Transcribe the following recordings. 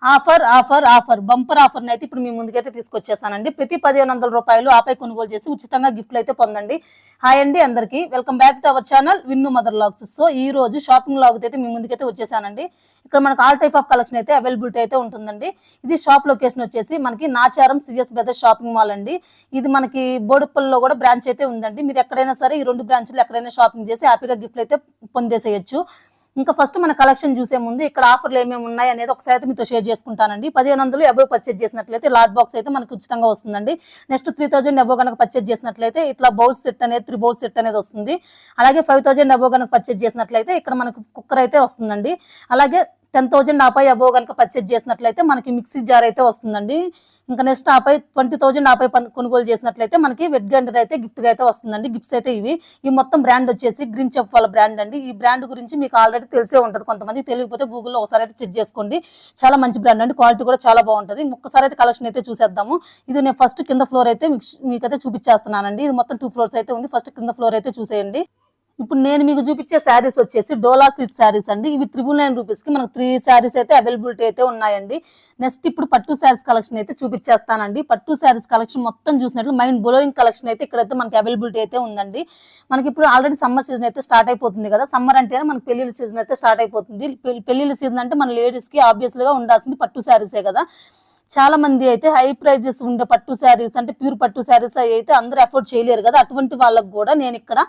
Offer offer offer bumper offer అయితే ఇప్పుడు మీ ముందుకైతే తీసుకొచ్చేసానండి. ప్రతి 1500 రూపాయలు ఆపై కొనుగోలు చేసి ఉచితంగా గిఫ్ట్లు అయితే పొందండి. హాయ్ అండి అందరికి, welcome back to our channel Vinnu mother vlogs. So ఈ రోజు షాపింగ్ లాగ్ అయితే మీ ముందుకైతే వచ్చేసానండి. ఇక్కడ మనకు ఆల్ టైప్ ఆఫ్ కలెక్షన్ అయితే అవైలబిలిటీ అయితే ఉంటుందండి. ఇది షాప్ లొకేషన్ వచ్చేసి మనకి Nacharam CS brothers shopping mall అండి. ఇది మనకి బోడుప్పల్లో కూడా బ్రాంచ్ అయితే ఉందండి. మీరు ఎక్కడైనా సరే ఈ 2 బ్రాంచ్లు ఎక్కడైనా షాపింగ్ చేసి హ్యాపీగా గిఫ్ట్లు అయితే పొందేసేయచ్చు. ఇంకా ఫస్ట్ మన కలెక్షన్ చూసే ముందు ఇక్కడ ఆఫర్లు ఏమేమి ఉన్నాయి అనేది ఒకసారి అయితే మీతో షేర్ చేసుకుంటానండి. 1500 అబోవ్ పర్చేజ్ చేసినట్లయితే లాట్ బాక్స్ అయితే మనకు ఉచితంగా వస్తుందండి. నెక్స్ట్ 3000 అబోవ్ కనుక పర్చేజ్ చేసినట్లయితే ఇట్లా బౌల్ సెట్ అనేది 3 బౌల్ సెట్ అనేది వస్తుంది. అలాగే 5000 అబోవ్ కనుక పర్చేజ్ చేసినట్లయితే ఇక్కడ మనకు కుక్కర్ అయితే వస్తుందండి. అలాగే 10,000 ఆపై అబోవ్ కనుక పర్చేజ్ చేసినట్లయితే మనకి మిక్సీ జార్ అయితే వస్తుందండి. ఇంకా నెక్స్ట్ ఆపై 20,000 ఆపై కొనుగోలు చేసినట్లయితే మనకి వెడ్ గ్రైండర్ అయితే గిఫ్ట్ గా అయితే వస్తుందండి. గిఫ్ట్స్ అయితే ఈ మొత్తం బ్రాండ్ వచ్చేసి గ్రీన్ చెఫ్ వాళ్ళ బ్రాండ్ అండి. ఈ బ్రాండ్ గురించి మీకు ఆల్రెడీ తెలిసే ఉంటుంది, కొంతమంది తెలియకపోతే గూగుల్లో ఒకసారి అయితే చెక్ చేసుకోండి. చాలా మంచి బ్రాండ్ అండి, క్వాలిటీ కూడా చాలా బాగుంటుంది. ఒక్కసారి అయితే కలెక్షన్ అయితే చూసేద్దాము. ఇది నేను ఫస్ట్ కింద ఫ్లోర్ అయితే మీకైతే చూపించేస్తున్నానండి. ఇది మొత్తం 2 ఫ్లోర్స్ అయితే ఉంది. ఫస్ట్ కింద ఫ్లోర్ అయితే చూసేయండి. ఇప్పుడు నేను మీకు చూపించే శారీస్ వచ్చేసి డోలా సిల్క్ శారీస్ అండి. ఇవి 999 రూపీస్ కి మనకు 3 శారీస్ అయితే అవైలబిలిటీ అయితే ఉన్నాయండి. నెక్స్ట్ ఇప్పుడు పట్టు శారీస్ కలెక్షన్ అయితే చూపించేస్తానండి. పట్టు శారీస్ కలెక్షన్ మొత్తం చూసినట్లు మైండ్ బ్లోయింగ్ కలెక్షన్ అయితే ఇక్కడైతే మనకి అవైలబిలిటీ అయితే ఉందండి. మనకి ఇప్పుడు ఆల్రెడీ సమ్మర్ సీజన్ అయితే స్టార్ట్ అయిపోతుంది కదా. సమ్మర్ అంటేనే మనకి పెళ్లిళ్ళ సీజన్ అయితే స్టార్ట్ అయిపోతుంది. పెళ్లిళ్ళ సీజన్ అంటే మన లేడీస్ కి ఆబ్వియస్లీగా ఉండాల్సింది పట్టు శారీసే కదా. చాలా మంది అయితే హై ప్రైజెస్ ఉండే పట్టు శారీస్ అంటే ప్యూర్ పట్టు శారీస్ అయితే అందరూ అఫోర్డ్ చేయలేరు కదా. అటువంటి వాళ్ళకి కూడా నేను ఇక్కడ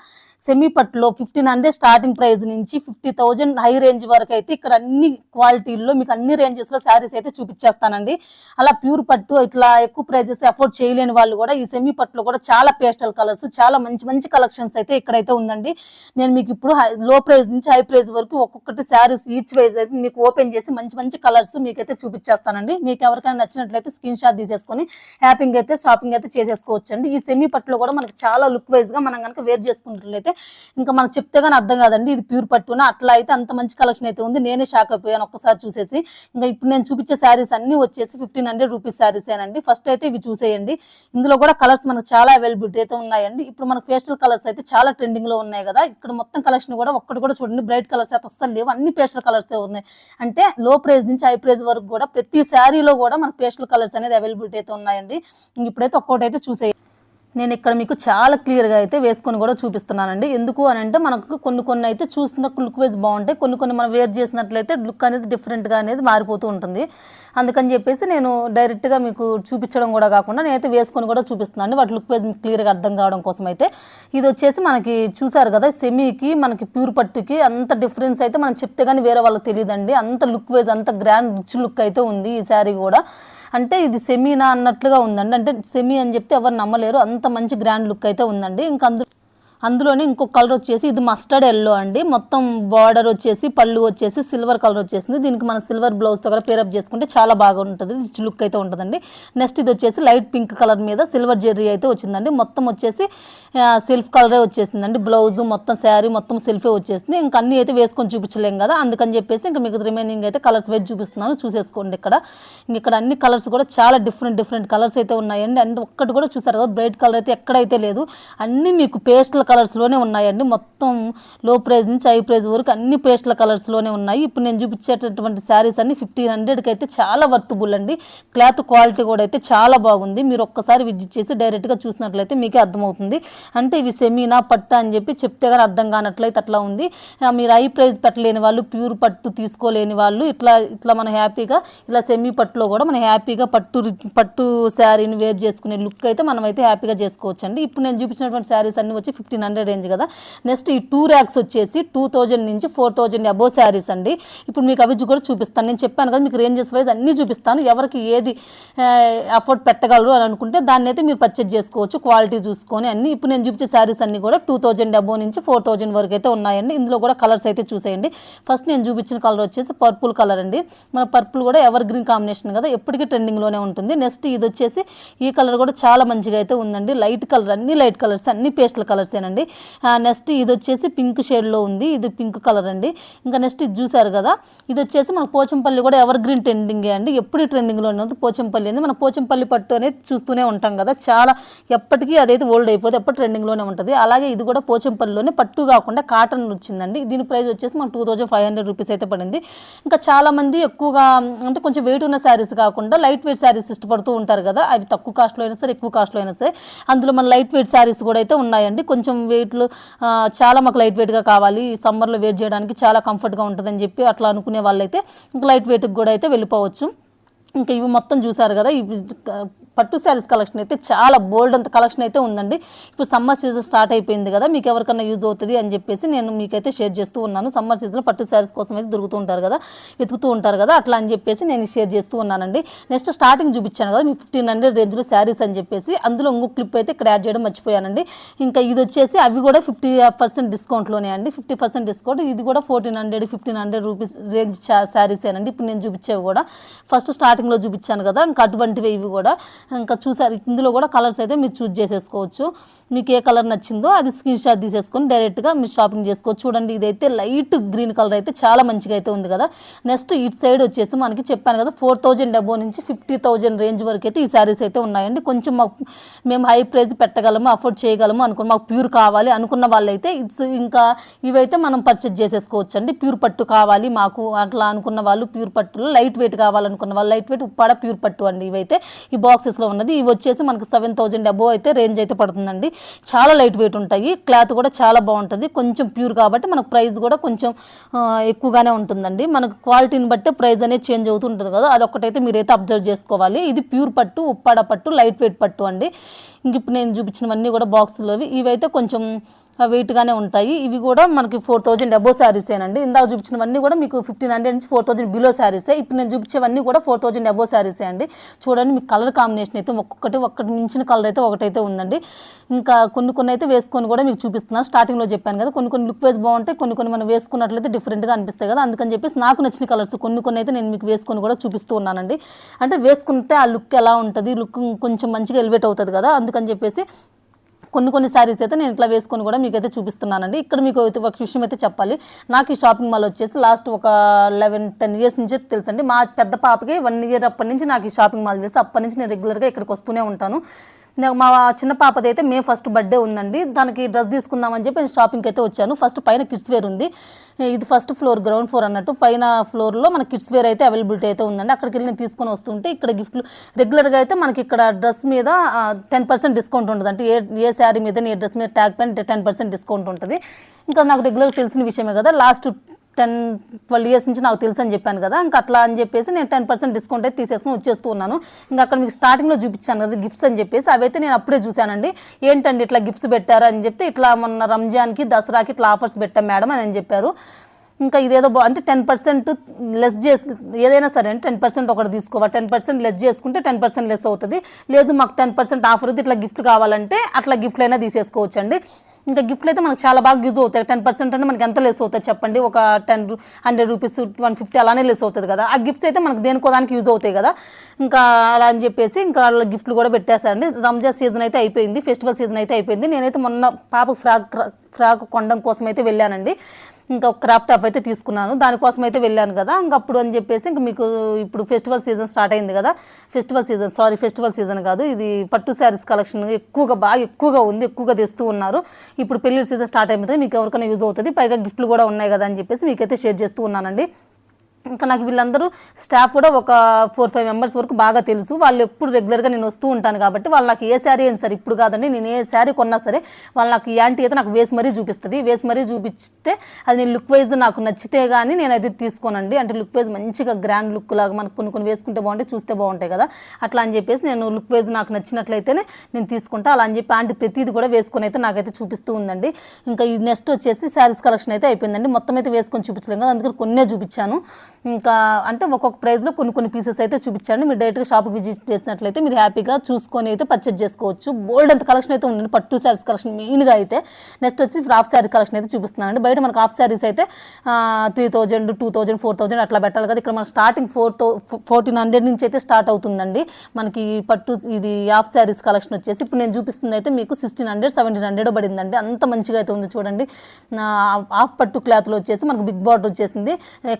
సెమీ పట్టులో 1500 స్టార్టింగ్ ప్రైస్ నుంచి 50,000 హై రేంజ్ వరకు అయితే ఇక్కడ అన్ని క్వాలిటీల్లో మీకు అన్ని రేంజెస్ లో శారీస్ అయితే చూపించేస్తానండి. అలా ప్యూర్ పట్టు ఇట్లా ఎక్కువ ప్రైజెస్ అఫోర్డ్ చేయలేని వాళ్ళు కూడా ఈ సెమీ పట్టులో కూడా చాలా పేస్టల్ కలర్స్, చాలా మంచి మంచి కలెక్షన్స్ అయితే ఇక్కడైతే ఉందండి. నేను మీకు ఇప్పుడు లో ప్రైస్ నుంచి హై ప్రైస్ వరకు ఒక్కొక్కటి శారీస్ ఈచ్ వైజ్ అయితే మీకు ఓపెన్ చేసి మంచి మంచి కలర్స్ మీకైతే చూపించేస్తానండి. మీకు ఎవరికైనా నచ్చినట్లయితే స్క్రీన్ షాట్ తీసేసుకొని హ్యాపీగా అయితే షాపింగ్ అయితే చేసేసుకోవచ్చు అండి. ఈ సెమీ పట్టులో కూడా మనకి చాలా లుక్ వైజ్ గా మనం కనుక వేర్ చేసుకున్నట్లయితే ఇంకా మనకు చెప్తే గానీ అర్థం కాదండి ఇది ప్యూర్ పట్టున. అట్లా అయితే అంత మంచి కలెక్షన్ అయితే ఉంది. నేనే షాక్ అయిపోయాను ఒక్కసారి చూసేసి. ఇంకా ఇప్పుడు నేను చూపించే శారీస్ అన్ని వచ్చేసి 1500 రూపీస్ శారీస్ ఏనండి. ఫస్ట్ అయితే ఇవి చూసేయండి. ఇందులో కూడా కలర్స్ మనకు చాలా అవైలబిలిటీ అయితే ఉన్నాయండి. ఇప్పుడు మనకు పేస్టల్ కలర్స్ అయితే చాలా ట్రెండింగ్ లో ఉన్నాయి కదా. ఇక్కడ మొత్తం కలెక్షన్ కూడా ఒక్కటి కూడా చూడండి బ్రైట్ కలర్స్ అయితే అస్సలు లేవు, అన్ని పేస్టల్ కలర్స్ ఉన్నాయి. అంటే లో ప్రైస్ నుంచి హై ప్రైస్ వరకు కూడా ప్రతి శారీలో కూడా మనకు పేస్టల్ కలర్స్ అనేది అవైలబిలిటీ అయితే ఉన్నాయండి. ఇప్పుడైతే ఒక్కొక్కటి చూసేయండి. నేను ఇక్కడ మీకు చాలా క్లియర్గా అయితే వేసుకొని కూడా చూపిస్తున్నానండి. ఎందుకు అని అంటే మనకు కొన్ని అయితే చూసిన లుక్ వైజ్ బాగుంటాయి, కొన్ని మనం వేర్ చేసినట్లయితే లుక్ అనేది డిఫరెంట్గా అనేది మారిపోతూ ఉంటుంది. అందుకని చెప్పేసి నేను డైరెక్ట్గా మీకు చూపించడం కూడా కాకుండా నేనైతే వేసుకొని కూడా చూపిస్తున్నాను. వాటి లుక్ వైజ్ మీకు క్లియర్గా అర్థం కావడం కోసం అయితే. ఇది వచ్చేసి మనకి చూసారు కదా సెమీకి మనకి ప్యూర్ పట్టుకి అంత డిఫరెన్స్ అయితే మనం చెప్తే కానీ వేరే వాళ్ళకి తెలియదండి. అంత లుక్ వైజ్ అంత గ్రాండ్ రిచ్ లుక్ అయితే ఉంది ఈ శారీ కూడా. అంటే ఇది సెమీనా అన్నట్లుగా ఉందండి. అంటే సెమీ అని చెప్తే ఎవరు నమ్మలేరు, అంత మంచి గ్రాండ్ లుక్ అయితే ఉందండి. ఇంకా అందులోనే ఇంకొక కలర్ వచ్చేసి ఇది మస్టర్డ్ ఎల్లో అండి. మొత్తం బార్డర్ వచ్చేసి పళ్ళు వచ్చేసి సిల్వర్ కలర్ వచ్చేసింది. దీనికి మనం సిల్వర్ బ్లౌజ్తో కూడా పేరప్ చేసుకుంటే చాలా బాగా ఉంటుంది, రిచ్ లుక్ అయితే ఉంటుందండి. నెక్స్ట్ ఇది వచ్చేసి లైట్ పింక్ కలర్ మీద సిల్వర్ జెర్రీ అయితే వచ్చిందండి. మొత్తం వచ్చేసి సెల్ఫ్ కలరే వచ్చేసిందండి. బ్లౌజ్ మొత్తం శారీ మొత్తం సెల్ఫే వచ్చేసింది. ఇంకా అన్ని అయితే వేసుకొని చూపించలేం కదా, అందుకని చెప్పేసి ఇంకా మీకు రిమైనింగ్ అయితే కలర్స్ వైజ్ చూపిస్తున్నాను, చూసేసుకోండి. ఇక్కడ అన్ని కలర్స్ కూడా చాలా డిఫరెంట్ కలర్స్ అయితే ఉన్నాయండి. అండ్ ఒక్కటి కూడా చూసారు కదా బ్రైట్ కలర్ అయితే ఎక్కడైతే లేదు, అన్ని మీకు పేస్టల్ కలర్స్లోనే ఉన్నాయండి. మొత్తం లో ప్రైస్ నుంచి హై ప్రైస్ వరకు అన్ని పేస్టల్ కలర్స్లోనే ఉన్నాయి. ఇప్పుడు నేను చూపించేటటువంటి శారీస్ అన్ని 1500కి అయితే చాలా వర్తబుల్ అండి. క్లాత్ క్వాలిటీ కూడా అయితే చాలా బాగుంది. మీరు ఒక్కసారి విజిట్ చేసి డైరెక్ట్గా చూసినట్లయితే మీకే అర్థమవుతుంది. అంటే ఇవి సెమీనా పట్టు అని చెప్పి చెప్తే కానీ అర్థం కానట్లయితే అట్లా ఉంది. మీరు హై ప్రైస్ పెట్టలేని వాళ్ళు, ప్యూర్ పట్టు తీసుకోలేని వాళ్ళు ఇట్లా మన హ్యాపీగా ఇలా సెమీ పట్టులో కూడా మనం హ్యాపీగా పట్టు శారీని వేర్ చేసుకునే లుక్ అయితే మనం అయితే హ్యాపీగా చేసుకోవచ్చు అండి. ఇప్పుడు నేను చూపించినటువంటి శారీస్ అన్ని వచ్చి 1500 రేంజ్ కదా. నెక్స్ట్ ఈ 2 ర్యాక్స్ వచ్చేసి 2000 నుంచి 4000 అబోవ్ శారీస్ అండి. ఇప్పుడు మీకు అవి కూడా చూపిస్తాను. నేను చెప్పాను కదా మీకు రేంజెస్ వైజ్ అన్నీ చూపిస్తాను. ఎవరికి ఏది అఫోర్డ్ పెట్టగలరు అని అనుకుంటే దాన్ని అయితే మీరు పర్చేజ్ చేసుకోవచ్చు క్వాలిటీ చూసుకొని అన్ని. ఇప్పుడు నేను చూపించే శారీస్ అన్ని కూడా 2000 అబోవ్ నుంచి 4000 వరకు అయితే ఉన్నాయండి. ఇందులో కూడా కలర్స్ అయితే చూసేయండి. ఫస్ట్ నేను చూపించిన కలర్ వచ్చేసి పర్పుల్ కలర్ అండి. మన పర్పుల్ కూడా ఎవర్ గ్రీన్ కాంబినేషన్ కదా, ఎప్పటికీ ట్రెండింగ్లోనే ఉంటుంది. నెక్స్ట్ ఇది వచ్చేసి ఈ కలర్ కూడా చాలా మంచిగా అయితే ఉందండి. లైట్ కలర్, అన్ని లైట్ కలర్స్, అన్ని పేస్టల్ కలర్స్ చూపించానండి. నెక్స్ట్ ఇది వచ్చేసి పింక్ షేడ్లో ఉంది, ఇది పింక్ కలర్ అండి. ఇంకా నెక్స్ట్ ఇది చూసారు కదా, ఇది వచ్చేసి మన పోచంపల్లి కూడా ఎవర్ గ్రీన్ ట్రెండింగే అండి, ఎప్పుడు ట్రెండింగ్లోనే ఉంది పోచంపల్లి అనేది. మన పోచంపల్లి పట్టు అనేది చూస్తూనే ఉంటాం కదా, చాలా ఎప్పటికీ అదైతే ఓల్డ్ అయిపోతే ఎప్పుడు ట్రెండింగ్లోనే ఉంటుంది. అలాగే ఇది కూడా పోచంపల్లిలోనే పట్టు కాకుండా కాటన్ వచ్చిందండి. దీని ప్రైస్ వచ్చేసి మనకు 2500 రూపీస్ అయితే పడింది. ఇంకా చాలామంది ఎక్కువగా అంటే కొంచెం వెయిట్ ఉన్న శారీస్ కాకుండా లైట్ వెయిట్ శారీస్ ఇష్టపడుతూ ఉంటారు కదా, అవి తక్కువ కాస్ట్లో అయినా సరే ఎక్కువ కాస్ట్లో అయినా సరే అందులో మన లైట్ వెయిట్ శారీస్ కూడా అయితే ఉన్నాయండి. కొంచెం వెయిట్లు చాలా మాకు లైట్ వెయిట్గా కావాలి, సమ్మర్లో వేర్ చేయడానికి చాలా కంఫర్ట్గా ఉంటుందని చెప్పి అట్లా అనుకునే వాళ్ళైతే ఇంకా లైట్ వెయిట్కి కూడా అయితే వెళ్ళిపోవచ్చు. ఇంకా ఇవి మొత్తం చూసారు కదా, ఇవి పట్టు శారీస్ కలెక్షన్ అయితే చాలా బోల్డ్ అంత కలెక్షన్ అయితే ఉందండి. ఇప్పుడు సమ్మర్ సీజన్ స్టార్ట్ అయిపోయింది కదా, మీకు ఎవరికన్నా యూజ్ అవుతుంది అని చెప్పేసి నేను మీకైతే షేర్ చేస్తూ ఉన్నాను. సమ్మర్ సీజన్లో పట్టు శారీస్ కోసం అయితే దొరుకుతూ ఉంటారు కదా, వెతుకుతూ ఉంటారు కదా, అట్లా అని చెప్పేసి నేను షేర్ చేస్తూ ఉన్నానండి. నెక్స్ట్ స్టార్టింగ్ చూపించాను కదా మీకు 1500 రేంజ్లో శారీస్ అని చెప్పేసి, అందులో ఇంకో క్లిప్ అయితే ఇక్కడ యాడ్ చేయడం మర్చిపోయానండి. ఇంకా ఇది వచ్చేసి అవి కూడా 50% డిస్కౌంట్లోనే అండి, 50% డిస్కౌంట్. ఇది కూడా 1400-1500 రూపీస్ రేంజ్ శారీసేనండి ఇప్పుడు నేను చూపించేవి కూడా. ఫస్ట్ స్టార్టింగ్లో చూపించాను కదా, ఇంకా అటువంటివి ఇవి కూడా. ఇంకా చూసారు, ఇందులో కూడా కలర్స్ అయితే మీరు చూస్ చేసేసుకోవచ్చు. మీకు ఏ కలర్ నచ్చిందో అది స్క్రీన్ షాట్ తీసేసుకొని డైరెక్ట్గా మీరు షాపింగ్ చేసుకోవచ్చు. చూడండి, ఇదైతే లైట్ గ్రీన్ కలర్ అయితే చాలా మంచిగా అయితే ఉంది కదా. నెక్స్ట్ ఇటు సైడ్ వచ్చేసి మనకి చెప్పాను కదా 4000 అబోవ్ నుంచి 50,000 రేంజ్ వరకు అయితే ఈ శారీస్ అయితే ఉన్నాయండి. కొంచెం మేము హై ప్రైస్ పెట్టగలము, అఫోర్డ్ చేయగలము అనుకున్న, మాకు ప్యూర్ కావాలి అనుకున్న వాళ్ళైతే ఇంకా ఇవైతే మనం పర్చేజ్ చేసేసుకోవచ్చు అండి. ప్యూర్ పట్టు కావాలి మాకు అట్లా అనుకున్న వాళ్ళు, ప్యూర్ పట్టులో లైట్ వెయిట్ కావాలనుకున్న వాళ్ళు లైట్ వెయిట్ ఉప్పాడ ప్యూర్ పట్టు అండి. ఇవైతే ఈ బాక్సెస్లో ఉన్నది. ఇవి వచ్చేసి మనకు 7000 అబోవ్ అయితే రేంజ్ అయితే పడుతుందండి. చాలా లైట్ వెయిట్ ఉంటాయి, క్లాత్ కూడా చాలా బాగుంటుంది, కొంచెం ప్యూర్ కాబట్టి మనకు ప్రైస్ కూడా కొంచెం ఎక్కువగానే ఉంటుందండి. మనకు క్వాలిటీని బట్టి ప్రైస్ అనేది చేంజ్ అవుతూ ఉంటుంది కదా, అదొకటైతే మీరైతే అబ్జర్వ్ చేసుకోవాలి. ఇది ప్యూర్ పట్టు, ఉప్పాడ పట్టు, లైట్ వెయిట్ పట్టు అండి. ఇంక ఇప్పుడు నేను చూపించినవన్నీ కూడా బాక్సులోవి, ఇవైతే కొంచెం వెయిట్గానే ఉంటాయి. ఇవి కూడా మనకి 4000 అబోవ్ శారీసేనండి. ఇందాక చూపించినవన్నీ కూడా మీకు 1500 నుంచి 4000 బిలో శారీసే. ఇప్పుడు నేను చూపించేవన్నీ కూడా 4000 అబోవ్ శారీసే అండి. చూడండి, మీకు కలర్ కాంబినేషన్ అయితే ఒక్కటి మించిన కలర్ అయితే ఒకటైతే ఉందండి. ఇంకా కొన్ని అయితే వేసుకొని కూడా మీకు చూపిస్తున్నాను. స్టార్టింగ్లో చెప్పాను కదా, కొన్ని లుక్ వైజ్ బాగుంటాయి, కొన్ని మనం వేసుకున్నట్లయితే డిఫరెంట్గా అనిపిస్తాయి కదా, అందుకని చెప్పేసి నాకు నచ్చిన కలర్స్ కొన్ని అయితే నేను మీకు వేసుకొని కూడా చూపిస్తూ ఉన్నానండి. అంటే వేసుకుంటే ఆ లుక్ ఎలా ఉంటుంది, లుక్ కొంచెం మంచిగా ఎలివేట్ అవుతుంది కదా, అందుకని చెప్పేసి కొన్ని శారీస్ అయితే నేను ఇట్లా వేసుకొని కూడా మీకైతే చూపిస్తున్నానండి. ఇక్కడ మీకు అయితే ఒక విషయం అయితే చెప్పాలి. నాకు ఈ షాపింగ్ మాల్ వచ్చేసి లాస్ట్ ఒక 11-10 ఇయర్స్ నుంచి తెలుసండి. మా పెద్ద పాపకి 1 ఇయర్ అప్పటి నుంచి నాకు ఈ షాపింగ్ మాల్ తెలుసు. అప్పటి నుంచి నేను రెగ్యులర్గా ఇక్కడికి వస్తూనే ఉంటాను. మా చిన్న పాపది అయితే May 1 బర్త్డే ఉందండి, దానికి డ్రెస్ తీసుకుందామని చెప్పి నేను షాపింగ్కి అయితే వచ్చాను. ఫస్ట్ పైన కిడ్స్ వేర్ ఉంది, ఇది ఫస్ట్ ఫ్లోర్, గ్రౌండ్ ఫ్లోర్ అన్నట్టు. పైన ఫ్లోర్లో మన కిడ్స్ వేర్ అయితే అవైలబిలిటీ అయితే ఉందండి. అక్కడికి వెళ్ళి నేను తీసుకొని వస్తుంటే ఇక్కడ గిఫ్ట్లు రెగ్యులర్గా అయితే మనకి ఇక్కడ డ్రెస్ మీద 10% డిస్కౌంట్ ఉంటుంది. అంటే ఏ శారీ మీద ఏ డ్రెస్ మీద ట్యాగ్ పైన 10% డిస్కౌంట్ ఉంటుంది. ఇంకా నాకు రెగ్యులర్గా తెలిసిన విషయమే కదా, లాస్ట్ 10-12 ఇయర్స్ నుంచి నాకు తెలుసు అని చెప్పాను కదా, ఇంకా అట్లా అని చెప్పేసి నేను 10% డిస్కౌంట్ అయితే తీసేసుకొని వచ్చేస్తూ ఉన్నాను. ఇంకా అక్కడ మీకు స్టార్టింగ్లో చూపించాను కదా గిఫ్ట్స్ అని చెప్పేసి, అవైతే నేను అప్పుడే చూశానండి. ఏంటండి ఇట్లా గిఫ్ట్స్ పెట్టారు అని చెప్తే, ఇట్లా మొన్న రంజాన్కి దసరాకి ఇట్లా ఆఫర్స్ పెట్టాం మేడం అని చెప్పారు. ఇంకా ఇదేదో అంటే 10% లెస్ చేసి ఏదైనా సరే అంటే 10% ఒకటి తీసుకోవాలి, 10% లెస్ చేసుకుంటే 10% లెస్ అవుతుంది. లేదు మాకు 10% ఆఫర్ ఉంది, ఇట్లా గిఫ్ట్ కావాలంటే అట్లా గిఫ్ట్లు అయినా తీసేసుకోవచ్చు అండి. ఇంకా గిఫ్ట్లు అయితే మనకు చాలా బాగా యూజ్ అవుతాయి. 10% అంటే మనకి ఎంత లెస్ అవుతుంది చెప్పండి, ఒక 100 రూపీస్ 150 అలానే లెస్ అవుతుంది కదా. ఆ గిఫ్ట్స్ అయితే మనకు దేనికోదానికి యూజ్ అవుతాయి కదా. ఇంకా అలా అని చెప్పేసి ఇంకా గిఫ్ట్లు కూడా పెట్టేశారండి. రంజాన్ సీజన్ అయితే అయిపోయింది, ఫెస్టివల్ సీజన్ అయితే అయిపోయింది. నేనైతే మొన్న పాప ఫ్రాక్ కొనడం కోసం అయితే వెళ్ళానండి. ఇంకా క్రాఫ్ట్ టాప్ అయితే తీసుకున్నాను, దానికోసం అయితే వెళ్ళాను కదా. ఇంకప్పుడు అని చెప్పేసి ఇంకా మీకు ఇప్పుడు ఫెస్టివల్ సీజన్ స్టార్ట్ అయింది కదా, ఫెస్టివల్ సీజన్ కాదు ఇది, పట్టు శారీస్ కలెక్షన్ ఎక్కువగా ఉంది, ఎక్కువగా తెస్తూ ఉన్నారు. ఇప్పుడు పెళ్లి సీజన్ స్టార్ట్ అయిపోతుంది, మీకు ఎవరికైనా యూజ్ అవుతుంది, పైగా గిఫ్ట్లు కూడా ఉన్నాయి కదా అని చెప్పేసి మీకైతే షేర్ చేస్తూ ఉన్నానండి. ఇంకా నాకు వీళ్ళందరూ స్టాఫ్ కూడా ఒక 4-5 మెంబర్స్ వరకు బాగా తెలుసు. వాళ్ళు ఎప్పుడు రెగ్యులర్గా నేను వస్తూ ఉంటాను కాబట్టి వాళ్ళు నాకు ఏ శారీ అయినా సరే, ఇప్పుడు కాదండి నేను ఏ శారీ కొన్నా సరే వాళ్ళు నాకు ఈ యాంటీ అయితే నాకు వేసి మరీ చూపిస్తుంది. వేసి మరీ చూపిస్తే అది నేను లుక్ వైజ్ నాకు నచ్చితే కానీ నేను అది తీసుకోనండి. అంటే లుక్ వైజ్ మంచిగా గ్రాండ్ లుక్ లాగా మనకు కొన్ని వేసుకుంటే బాగుంటాయి, చూస్తే బాగుంటాయి కదా, అట్లా అని చెప్పేసి నేను లుక్ వైజ్ నాకు నచ్చినట్లయితేనే నేను తీసుకుంటా. అలా అని చెప్పి ఆంటీ ప్రతిది కూడా వేసుకొని అయితే నాకైతే చూపిస్తూ ఉందండి. ఇంకా ఈ నెక్స్ట్ వచ్చేసి శారీస్ కలెక్షన్ అయితే అయిపోయిందండి. మొత్తం అయితే వేసుకొని చూపించలేము కదా, అందుకని కొన్నే చూపించాను. ఇంకా అంటే ఒక్కొక్క ప్రైస్లో కొన్ని పీసెస్ అయితే చూపించండి. మీరు డైరెక్ట్గా షాప్కి విజిట్ చేసినట్లయితే మీరు హ్యాపీగా చూసుకొని అయితే పర్చేజ్ చేసుకోవచ్చు. బోల్డ్ అంత కలెక్షన్ అయితే ఉందండి, పట్టు శారీస్ కలెక్షన్ మెయిన్గా అయితే. నెక్స్ట్ వచ్చి హాఫ్ శారీ కలెక్షన్ అయితే చూపిస్తున్నానండి. బయట మనకు హాఫ్ శారీస్ అయితే 3000, 2000, 4000 అట్లా పెట్టాలి కదా. ఇక్కడ మన స్టార్టింగ్ 1400 నుంచి అయితే స్టార్ట్ అవుతుందండి మనకి పట్టు. ఇది హాఫ్ శారీస్ కలెక్షన్ వచ్చేసి ఇప్పుడు నేను చూపిస్తుంది అయితే మీకు 1600, 1700 పడిందండి. అంత మంచిగా అయితే ఉంది చూడండి. హాఫ్ పట్టు క్లాత్లో వచ్చేసి మనకు బిగ్ బార్డర్ వచ్చేసింది.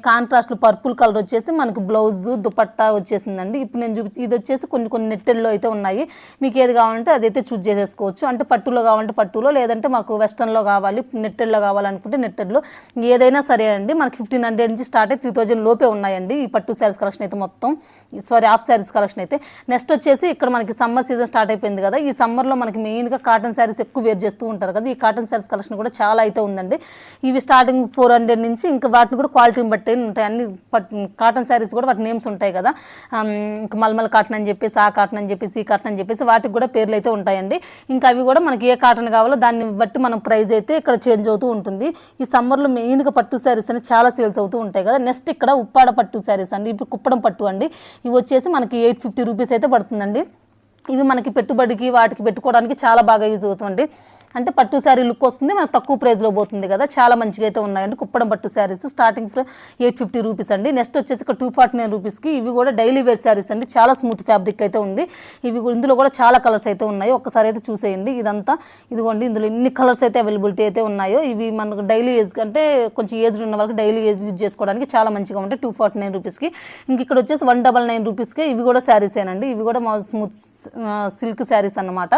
కాంట్రాస్ట్లో పర్పుల్ కలర్ వచ్చేసి మనకు బ్లౌజ్ దుపట్టా వచ్చేసిందండి. ఇప్పుడు నేను ఇది వచ్చేసి కొన్ని నెట్టెడ్లో అయితే ఉన్నాయి. మీకు ఏది కావాలంటే అదైతే చూస్ చేసేసుకోవచ్చు. అంటే పట్టులో కావాలంటే పట్టులో, లేదంటే మాకు వెస్టర్న్లో కావాలి, నెట్టెడ్లో కావాలనుకుంటే నెట్టెడ్లో, ఏదైనా సరే అండి. మనకి 1500 నుంచి స్టార్ట్ అయ్యి 3000 లోపే ఉన్నాయండి ఈ పట్టు శారీస్ కలెక్షన్ అయితే మొత్తం. హాఫ్ శారీస్ కలెక్షన్ అయితే. నెక్స్ట్ వచ్చేసి ఇక్కడ మనకి సమ్మర్ సీజన్ స్టార్ట్ అయిపోయింది కదా. ఈ సమ్మర్లో మనకి మెయిన్గా కాటన్ శారీస్ ఎక్కువ వేర్ చేస్తూ ఉంటారు కదా. ఈ కాటన్ శారీస్ కలెక్షన్ కూడా చాలా అయితే ఉందండి. ఇవి స్టార్టింగ్ 400 నుంచి ఇంకా వాటిని కూడా క్వాలిటీని బట్టి ఉంటాయి. అన్ని కాటన్ శారీస్ కూడా వాటి నేమ్స్ ఉంటాయి కదా. మల్మల్ కాటన్ అని చెప్పేసి, ఆ కాటన్ అని చెప్పేసి, ఈ కాటన్ అని చెప్పేసి వాటికి కూడా పేర్లు అయితే ఉంటాయండి. ఇంకా అవి కూడా మనకి ఏ కాటన్ కావాలో దాన్ని బట్టి మనం ప్రైస్ అయితే ఇక్కడ చేంజ్ అవుతూ ఉంటుంది. ఈ సమ్మర్లో మెయిన్గా పట్టు శారీస్ అని చాలా సేల్స్ అవుతూ ఉంటాయి కదా. నెక్స్ట్ ఇక్కడ ఉప్పాడ పట్టు శారీస్ అండి. ఇప్పుడు కుప్పడం పట్టు అండి. ఇవి వచ్చేసి మనకి 850 రూపీస్ అయితే పడుతుందండి. ఇవి మనకి పెట్టుబడికి వాటికి పెట్టుకోవడానికి చాలా బాగా యూజ్ అవుతుంది. అంటే పట్టు శారీ లుక్ వస్తుంది, మనకు తక్కువ ప్రైస్లో పోతుంది కదా. చాలా మంచిగా అయితే ఉన్నాయండి కుప్పడం పట్టు శారీస్. స్టార్టింగ్ 850 రూపీస్ అండి. నెక్స్ట్ వచ్చేసి ఇక్కడ 249 రూపీస్కి ఇవి కూడా డైలీ వేర్ శారీస్ అండి. చాలా స్మూత్ ఫ్యాబ్రిక్ అయితే ఉంది. ఇందులో కూడా చాలా కలర్స్ అయితే ఉన్నాయి. ఒక్కసారి అయితే చూసేయండి. ఇదంతా ఇదిగోండి, ఇందులో ఎన్ని కలర్స్ అయితే అవైలబిలిటీ అయితే ఉన్నాయో. ఇవి మనకు డైలీ యూజ్ అంటే కొంచెం ఏజ్ ఉన్న వాళ్ళకి డైలీ యూజ్ చేసుకోవడానికి చాలా మంచిగా ఉంటాయి. 249 రూపీస్కి. ఇంక ఇక్కడ వచ్చేసి 199 రూపీస్కి ఇవి కూడా శారీస్ ఏనండి. ఇవి కూడా స్మూత్ సిల్క్ శారీస్ అన్నమాట.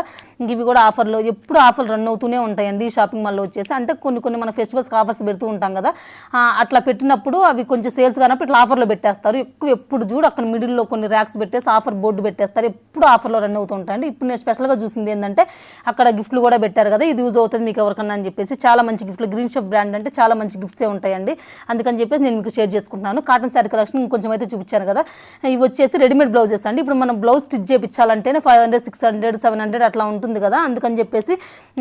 ఇవి కూడా ఆఫర్లో ఎప్పుడు ఆఫర్లు రన్ అవుతూనే ఉంటాయండి ఈ షాపింగ్ మాల్లో వచ్చేసి. అంటే కొన్ని మన ఫెస్టివల్స్కి ఆఫర్స్ పెడుతూ ఉంటాం కదా. అట్లా పెట్టినప్పుడు అవి కొంచెం సేల్స్ కానప్పుడు ఇట్లా ఆఫర్లో పెట్టేస్తారు. ఎప్పుడు చూడు అక్కడ మిడిల్లో కొన్ని ర్యాక్స్ పెట్టేసి ఆఫర్ బోర్డు పెట్టేస్తారు. ఎప్పుడు ఆఫర్లో రన్ అవుతూ ఉంటాయండి. ఇప్పుడు నేను స్పెషల్గా చూసింది ఏంటంటే అక్కడ గిఫ్ట్లు కూడా పెట్టారు కదా. ఇది యూజ్ అవుతుంది మీకు ఎవరికన్నా అని చెప్పేసి. చాలా మంచి గిఫ్ట్లు, గ్రీన్ షాప్ బ్రాండ్ అంటే చాలా మంచి గిఫ్ట్సే ఉంటాయండి. అందుకని చెప్పేసి నేను మీకు షేర్ చేసుకుంటున్నాను. కాటన్ శారీ కలెక్షన్ ఇంకొంచెం అయితే చూపించాను కదా. ఇవి వచ్చేసి రెడీమేడ్ బ్లౌజెస్ అండి. ఇప్పుడు మనం బ్లౌజ్ స్టిచ్ చేయించాలంటే 500, 600, 700 అట్లా ఉంటుంది కదా. అందుకని చెప్పేసి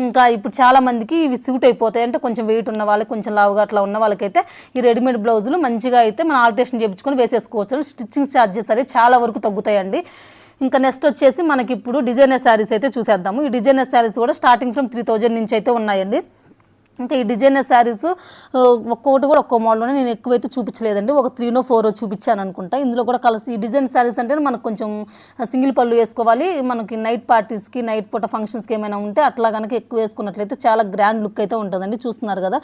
ఇంకా ఇప్పుడు చాలా మందికి ఇవి సూట్ అయిపోతాయి. అంటే కొంచెం వెయిట్ ఉన్న వాళ్ళకి, కొంచెం లావుగా అట్లా ఉన్న వాళ్ళకైతే ఈ రెడీమేడ్ బ్లౌజులు మంచిగా అయితే మనం ఆల్టరేషన్ చేయించుకొని వేసేసుకోవచ్చు. స్టిచ్చింగ్ ఛార్జెస్ అనేవి చాలా వరకు తగ్గుతాయండి. ఇంకా నెక్స్ట్ వచ్చేసి మనకి ఇప్పుడు డిజైనర్ శారీస్ అయితే చూసేద్దాము. ఈ డిజైనర్ శారీస్ కూడా స్టార్టింగ్ ఫ్రమ్ 3000 నుంచి అయితే ఉన్నాయండి. ఇంకా ఈ డిజైనర్ శారీస్ ఒక్కొక్కటి కూడా ఒక్కో మోడల్లోనే నేను ఎక్కువైతే చూపించలేదండి. ఒక 3 or 4 చూపించాను అనుకుంటా. ఇందులో కూడా కలర్స్. ఈ డిజైన్ శారీస్ అంటే మనకు కొంచెం సింగిల్ పళ్ళు వేసుకోవాలి. మనకి నైట్ పార్టీస్కి, నైట్ పూట ఫంక్షన్స్కి ఏమైనా ఉంటే అట్లా కనుక ఎక్కువ వేసుకున్నట్లయితే చాలా గ్రాండ్ లుక్ అయితే ఉంటుందండి. చూస్తున్నారు కదా.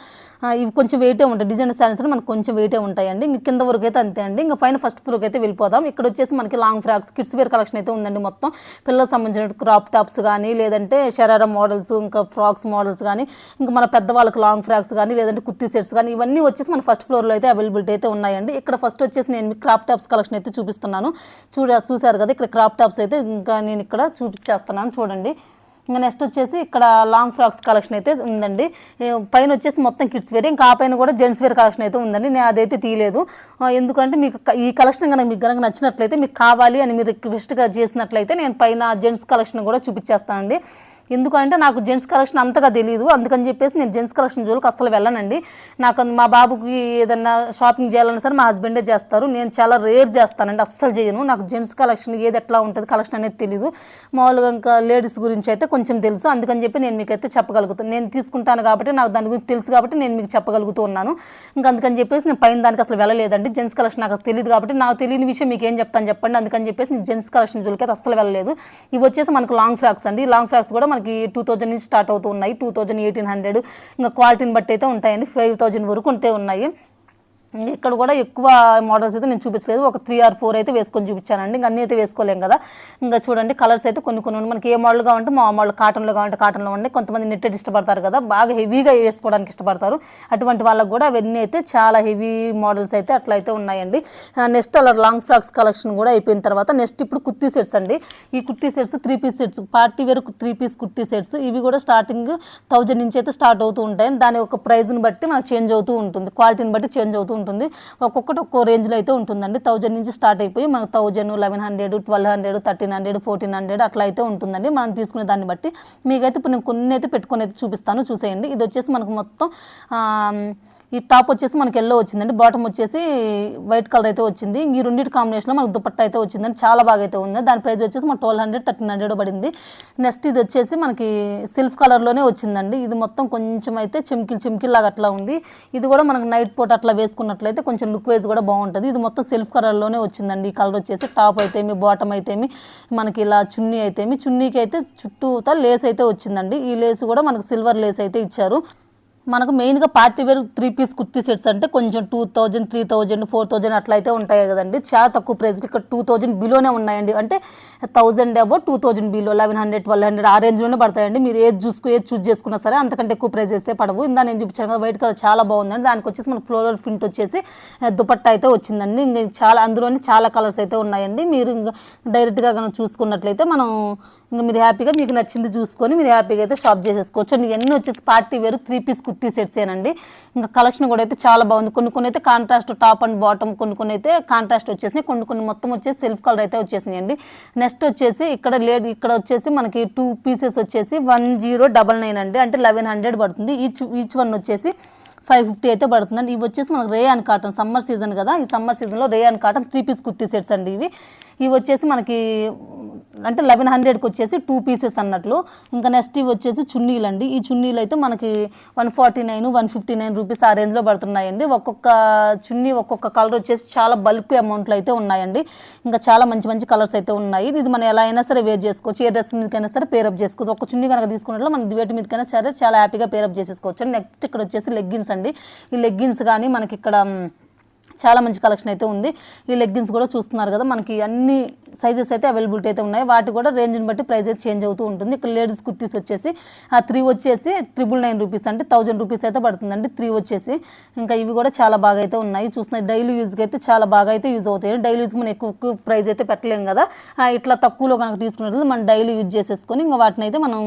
ఇవి కొంచెం వెయిటే ఉంటాయి. డిజైనర్ శారీస్ అంటే మనకు కొంచెం వెయిటే ఉంటాయండి. ఇంక కింద వరకు అయితే అంతే అండి. ఇంకా పైన ఫస్ట్ ఫ్లోర్కి అయితే వెళ్ళిపోదాం. ఇక్కడ వచ్చేసి మనకి long frocks, kids wear collection అయితే ఉందండి. మొత్తం పిల్లలకు సంబంధించిన క్రాప్ టాప్స్ కానీ, లేదంటే షరారా మోడల్స్, ఇంకా ఫ్రాక్స్ మోడల్స్ కానీ, ఇంకా మన పెద్దవాళ్ళకి లాంగ్ ఫ్రాక్స్ కానీ, లేదంటే కుర్తీ సెట్స్ కానీ, ఇవన్నీ వచ్చేసి మన ఫస్ట్ ఫ్లోర్లో అయితే అవైలబిలిటీ అయితే ఉన్నాయండి. ఇక్కడ ఫస్ట్ వచ్చేసి నేను మీకు క్రాప్ టాప్స్ కలెక్షన్ అయితే చూపిస్తున్నాను. చూసారు కదా. ఇక్కడ క్రాప్ టాప్స్ అయితే ఇంకా నేను ఇక్కడ చూపించేస్తున్నాను చూడండి. ఇంకా నెక్స్ట్ వచ్చేసి ఇక్కడ లాంగ్ ఫ్రాక్స్ కలెక్షన్ అయితే ఉందండి. పైన వచ్చేసి మొత్తం కిడ్స్ వేర్, ఇంకా ఆ పైన కూడా జెంట్స్ వేర్ కలెక్షన్ అయితే ఉందండి. నేను అదైతే తీయలేదు. ఎందుకంటే మీకు ఈ కలెక్షన్ కనుక మీకు కనుక నచ్చినట్లయితే, మీకు కావాలి అని మీరు రిక్వెస్ట్గా చేసినట్లయితే నేను పైన జెంట్స్ కలెక్షన్ కూడా చూపించేస్తానండి. ఎందుకంటే నాకు జెంట్స్ కలెక్షన్ అంతగా తెలియదు. అందుకని చెప్పేసి నేను జెంట్స్ కలెక్షన్ జోలికి అసలు వెళ్ళనండి. నాకు మా బాబుకి ఏదన్నా షాపింగ్ చేయాలన్నా సరే మా హస్బెండే చేస్తారు. నేను చాలా రేర్ చేస్తానండి, అస్సలు చేయను. నాకు జెంట్స్ కలెక్షన్ ఏది ఎట్లా ఉంటుంది కలెక్షన్ అనేది తెలీదు. మామూలుగా ఇంకా లేడీస్ గురించి అయితే కొంచెం తెలుసు. అందుకని చెప్పి నేను మీకైతే చెప్పగలుగుతాను. నేను తీసుకుంటాను కాబట్టి నాకు దాని గురించి తెలుసు కాబట్టి నేను మీకు చెప్పగలుగుతూ ఉన్నాను. ఇంకా అందుకని చెప్పేసి నేను పైన దానికి అసలు వెళ్ళలేదండి. జెంట్స్ కలెక్షన్ నాకు అసలు తెలియదు కాబట్టి నాకు తెలియని విషయం మీకు ఏం చెప్తాను చెప్పండి. అందుకని చెప్పేసి నేను జెంట్స్ కలెక్షన్ జోలికి అయితే అసలు వెళ్ళలేదు. ఇవి వచ్చేసి మనకు లాంగ్ ఫ్రాక్స్ అండి. లాంగ్ ఫ్రాక్స్ కూడా మనకి 2000 నుంచి స్టార్ట్ అవుతూ ఉన్నాయి. 2000, 1800 ఇంకా క్వాలిటీని బట్టి అయితే ఉంటాయండి. 5000 వరకు ఉంటే ఉన్నాయి. ఇక్కడ కూడా ఎక్కువ మోడల్స్ అయితే నేను చూపించలేదు. ఒక 3 or 4 అయితే వేసుకొని చూపించానండి. ఇంకా అన్నీ అయితే వేసుకోలేం కదా. ఇంకా చూడండి కలర్స్ అయితే కొన్ని మనకి ఏ మోడల్గా ఉంటే మా మోడల్, కాటన్లో కావాలంటే కాటన్లో ఉండే. కొంతమంది నెట్టెడ్ ఇష్టపడతారు కదా, బాగా హెవీగా వేసుకోవడానికి ఇష్టపడతారు. అటువంటి వాళ్ళకు కూడా అవన్నీ అయితే చాలా హెవీ మోడల్స్ అయితే అట్లయితే ఉన్నాయండి. నెక్స్ట్ అలా లాంగ్ ఫ్రాక్స్ కలెక్షన్ కూడా అయిపోయిన తర్వాత నెక్స్ట్ ఇప్పుడు కుర్తీ సెట్స్ అండి. ఈ kurti sets 3 piece sets, party wear 3 piece kurti sets. ఇవి కూడా స్టార్టింగ్ 1000 నుంచి అయితే స్టార్ట్ అవుతూ ఉంటాయి. దాని ఒక ప్రైజ్ని బట్టి మనకు చేంజ్ అవుతూ ఉంటుంది, క్వాలిటీని బట్టి చేంజ్ అవుతూ ఉంటుంది. ఉంటుంది. ఒక్కొక్కటి ఒక్కో రేంజ్లో అయితే ఉంటుందండి. 1000 నుంచి స్టార్ట్ అయిపోయి మనకు 1000, 1100, 1200, 1300, 1400 అట్లా అయితే ఉంటుందండి మనం తీసుకునే దాన్ని బట్టి. మీకైతే ఇప్పుడు నేను కొన్ని అయితే పెట్టుకొని అయితే చూపిస్తాను, చూసేయండి. ఇది వచ్చేసి మనకు మొత్తం ఈ టాప్ వచ్చేసి మనకి ఎల్లో వచ్చిందండి, బాటమ్ వచ్చేసి వైట్ కలర్ అయితే వచ్చింది. ఈ రెండింటి కాంబినేషన్లో మనకు దుపట్టా అయితే వచ్చిందండి, చాలా బాగా అయితే ఉంది. దాని ప్రైస్ వచ్చేసి మనకు 1200, 1300 పడింది. నెక్స్ట్ ఇది వచ్చేసి మనకి సిల్క్ కలర్లోనే వచ్చిందండి. ఇది మొత్తం కొంచెం అయితే చెమ్కిల్ లాగా అట్లా ఉంది. ఇది కూడా మనకు నైట్ పూట అట్లా వేసుకున్నట్లయితే కొంచెం లుక్ వైజ్ కూడా బాగుంటుంది. ఇది మొత్తం సెల్ఫ్ కలర్లోనే వచ్చిందండి. ఈ కలర్ వచ్చేసి టాప్ అయితేమి, బాటమ్ అయితేమి, మనకి ఇలా చున్నీ అయితేమి, చున్నీకి అయితే చుట్టూతా లేస్ అయితే వచ్చిందండి. ఈ లేస్ కూడా మనకు సిల్వర్ లేస్ అయితే ఇచ్చారు. మనకు మెయిన్గా party wear 3 piece kurti sets అంటే కొంచెం 2000, 3000, 4000 అట్లా అయితే ఉంటాయి కదండి. చాలా తక్కువ ప్రైస్, ఇక్కడ 2000 బిలోనే ఉన్నాయండి. అంటే 1000 అబౌట్ 2000 బిలో, 1100, 1200 ఆ రేంజ్లోనే పడతాయండి. మీరు ఏది చూస్ చేసుకున్నా సరే అంతకంటే ఎక్కువ ప్రైస్ అయితే పడవు. ఇందా నేను చూపించాను కదా వైట్ కలర్ చాలా బాగుందండి. దానికి వచ్చేసి మనకు ఫ్లోరల్ ప్రింట్ వచ్చేసి దుపట్టా అయితే వచ్చిందండి. ఇంకా చాలా అందులోనే చాలా కలర్స్ అయితే ఉన్నాయండి. మీరు ఇంకా డైరెక్ట్గా కనుక చూసుకున్నట్లయితే మనం ఇంకా మీరు హ్యాపీగా మీకు నచ్చింది చూసుకొని మీరు హ్యాపీగా అయితే షాప్ చేసేసుకోవచ్చు. అండ్ ఇవన్నీ వచ్చేసి party wear 3 piece kurti sets ఏనండి. ఇంకా కలెక్షన్ కూడా అయితే చాలా బాగుంది. కొన్ని అయితే కాంట్రాస్ట్ టాప్ అండ్ బాటమ్, కొన్ని అయితే కాంట్రాస్ట్ వచ్చేసినాయి, కొన్ని మొత్తం వచ్చేసి సెల్ఫ్ కలర్ అయితే వచ్చేసినాయి అండి. నెక్స్ట్ వచ్చేసి ఇక్కడ వచ్చేసి మనకి 2 పీసెస్ వచ్చేసి 1099 అండి, అంటే 1100 పడుతుంది. ఈచ్ వన్ వచ్చేసి 550 అయితే పడుతుందండి. ఇవి వచ్చేసి మనకు రేయాన్ కాటన్, సమ్మర్ సీజన్ కదా, ఈ సమ్మర్ సీజన్లో rayon cotton 3 piece kurti sets అండి. ఇవి వచ్చేసి మనకి అంటే 1100కి వచ్చేసి 2 పీసెస్ అన్నట్లు. ఇంకా నెక్స్ట్ ఇవి వచ్చేసి చున్నీలు అండి. ఈ చున్నీలు అయితే మనకి 149, 159 రూపీస్ ఆ రేంజ్లో పడుతున్నాయండి. ఒక్కొక్క చున్నీ ఒక్కొక్క కలర్ వచ్చేసి చాలా బల్క్ అమౌంట్లో అయితే ఉన్నాయండి. ఇంకా చాలా మంచి కలర్స్ అయితే ఉన్నాయి. ఇది మనం ఎలా అయినా సరే వేర్ చేసుకోవచ్చు, ఏ డ్రెస్ మీదకైనా సరే పేరప్ చేసుకోవచ్చు. ఒక చున్నీ కనుక తీసుకున్నట్లు మనం వేటి మీదకైనా సరే చాలా హ్యాపీగా పేరప్ చేసేసుకోవచ్చు. నెక్స్ట్ ఇక్కడ వచ్చేసి లెగ్గిన్స్ అండి. ఈ లెగ్గిన్స్ కానీ మనకి ఇక్కడ చాలా మంచి కలెక్షన్ అయితే ఉంది. ఈ లెగ్గిన్స్ కూడా చూస్తున్నారు కదా, మనకి అన్ని సైజెస్ అయితే అవైలబిలిటీ అయితే ఉన్నాయి. వాటి కూడా రేంజ్ని బట్టి ప్రైస్ అయితే చేంజ్ అవుతూ ఉంటుంది. ఇక్కడ లేడీస్ కుర్తీస్ వచ్చేసి 3 వచ్చేసి 999 రూపీస్, అంటే 1000 రూపీస్ అయితే పడుతుందండి 3 వచ్చేసి. ఇంకా ఇవి కూడా చాలా బాగా అయితే ఉన్నాయి. చూస్తున్నారు డైలీ యూజ్కి అయితే చాలా బాగా అయితే యూజ్ అవుతాయి. డైలీ యూజ్కి మనం ఎక్కువ ప్రైస్ అయితే పెట్టలేము కదా, ఇట్లా తక్కువలో కనుక తీసుకున్నట్లు మనం డైలీ యూజ్ చేసేసుకొని ఇంకా వాటిని అయితే మనం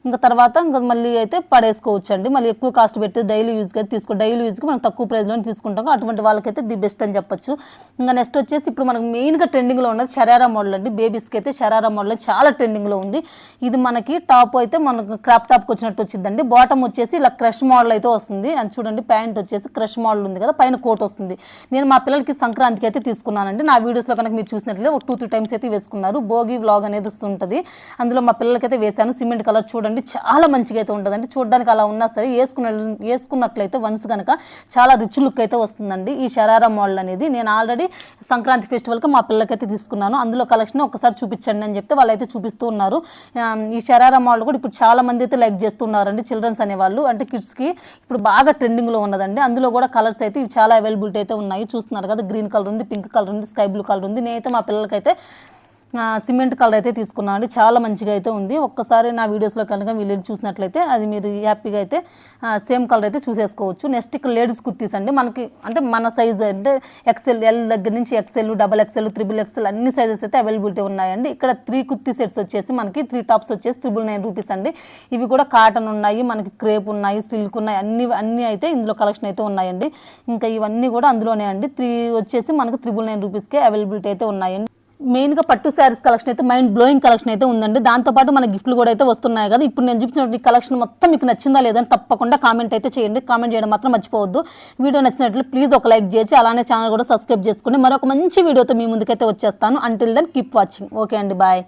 ఇంకా తర్వాత ఇంకా మళ్ళీ అయితే పడేసుకోవచ్చు అండి. మళ్ళీ ఎక్కువ కాస్ట్ పెట్టి డైలీ యూజ్కి అయితే డైలీ యూజ్కి మనం తక్కువ ప్రైస్లో తీసుకుంటాం, అటువంటి వాళ్ళకైతే ది బెస్ట్ అని చెప్పొచ్చు. ఇంకా నెక్స్ట్ వచ్చేసి ఇప్పుడు మనకు మెయిన్గా ట్రెండింగ్లో ఉన్నది షరారా మోడల్ అండి. బేబీస్కి అయితే షరారా మోడల్ చాలా ట్రెండింగ్లో ఉంది. ఇది మనకి టాప్ అయితే మనకు క్రాప్ టాప్కి వచ్చినట్టు వచ్చిందండి. బాటమ్ వచ్చేసి ఇలా క్రష్ మోడల్ అయితే వస్తుంది. అది చూడండి, ప్యాంట్ వచ్చేసి క్రష్ మోడల్ ఉంది కదా, పైన కోట్ వస్తుంది. నేను మా పిల్లలకి సంక్రాంతికి అయితే తీసుకున్నానండి. నా వీడియోస్లో కనుక మీరు చూసినట్లయితే ఒక 2-3 టైమ్స్ అయితే వేసుకున్నారు. భోగి వ్లాగ్ అనేది వస్తుంటుంది, అందులో మా పిల్లలకైతే వేసాను. సిమెంట్ కలర్ చూడండి, చాలా మంచిగా అయితే ఉంటుందండి. చూడడానికి అలా ఉన్నా సరే వేసుకున్నట్లయితే వన్స్ కనుక చాలా రిచ్ లుక్ అయితే వస్తుందండి ఈ షరారా మోడల్ అనేది. నేను ఆల్రెడీ సంక్రాంతి ఫెస్టివల్కి మా పిల్లలకైతే తీసుకున్నాను. అందులో కలెక్షన్ ఒకసారి చూపించండి అని చెప్తే వాళ్ళైతే చూపిస్తూ ఉన్నారు. ఈ షరారా మోడల్ కూడా ఇప్పుడు చాలా మంది అయితే లైక్ చేస్తున్నారండి. చిల్డ్రన్స్ అనేవాళ్ళు, అంటే కిడ్స్కి ఇప్పుడు బాగా ట్రెండింగ్లో ఉన్నదండి. అందులో కూడా కలర్స్ అయితే ఇవి చాలా అవైలబిలిటీ అయితే ఉన్నాయి. చూస్తున్నారు కదా, గ్రీన్ కలర్ ఉంది, పింక్ కలర్ ఉంది, స్కై బ్లూ కలర్ ఉంది. నేనైతే మా పిల్లలకైతే సిమెంట్ కలర్ అయితే తీసుకున్నాను అండి, చాలా మంచిగా అయితే ఉంది. ఒక్కసారి నా వీడియోస్లో కనుక మీరు చూసినట్లయితే అది మీరు హ్యాపీగా అయితే సేమ్ కలర్ అయితే చూసేసుకోవచ్చు. నెక్స్ట్ ఇక్కడ లేడీస్ కుర్తీస్ అండి. మనకి అంటే మన సైజ్ అంటే ఎక్సెల్, ఎల్ దగ్గర నుంచి ఎక్సెల్, XXL, XXL అన్ని సైజెస్ అయితే అవైలబిలిటీ ఉన్నాయండి. ఇక్కడ 3 కుర్తీ సెట్స్ వచ్చేసి మనకి 3 టాప్స్ వచ్చేసి 999 రూపీస్ అండి. ఇవి కూడా కాటన్ ఉన్నాయి, మనకి క్రేప్ ఉన్నాయి, సిల్క్ ఉన్నాయి, అన్ని అయితే ఇందులో కలెక్షన్ అయితే ఉన్నాయండి. ఇంకా ఇవన్నీ కూడా అందులోనే అండి. 3 వచ్చేసి మనకు 999 రూపీస్కే అవైలబిలిటీ అయితే ఉన్నాయండి. మెయిన్గా పట్టు శారీస్ కలెక్షన్ అయితే మైండ్ బ్లోయింగ్ కలెక్షన్ అయితే ఉందండి. దాంతోపాటు మన గిఫ్ట్లు కూడా అయితే వస్తున్నాయి కదా. ఇప్పుడు నేను చూపించిన కలెక్షన్ మొత్తం మీకు నచ్చిందా లేదని తప్పకుండా కామెంట్ అయితే చేయండి. కామెంట్ చేయడం మాత్రం మర్చిపోవద్దు. వీడియో నచ్చినట్లు ప్లీజ్ ఒక లైక్ చేసి అలానే ఛానల్ కూడా సబ్స్క్రైబ్ చేసుకోండి. మరొక మంచి వీడియోతో మీ ముందుకైతే వచ్చేస్తాను. Until then keep watching. Okay అండి, బాయ్.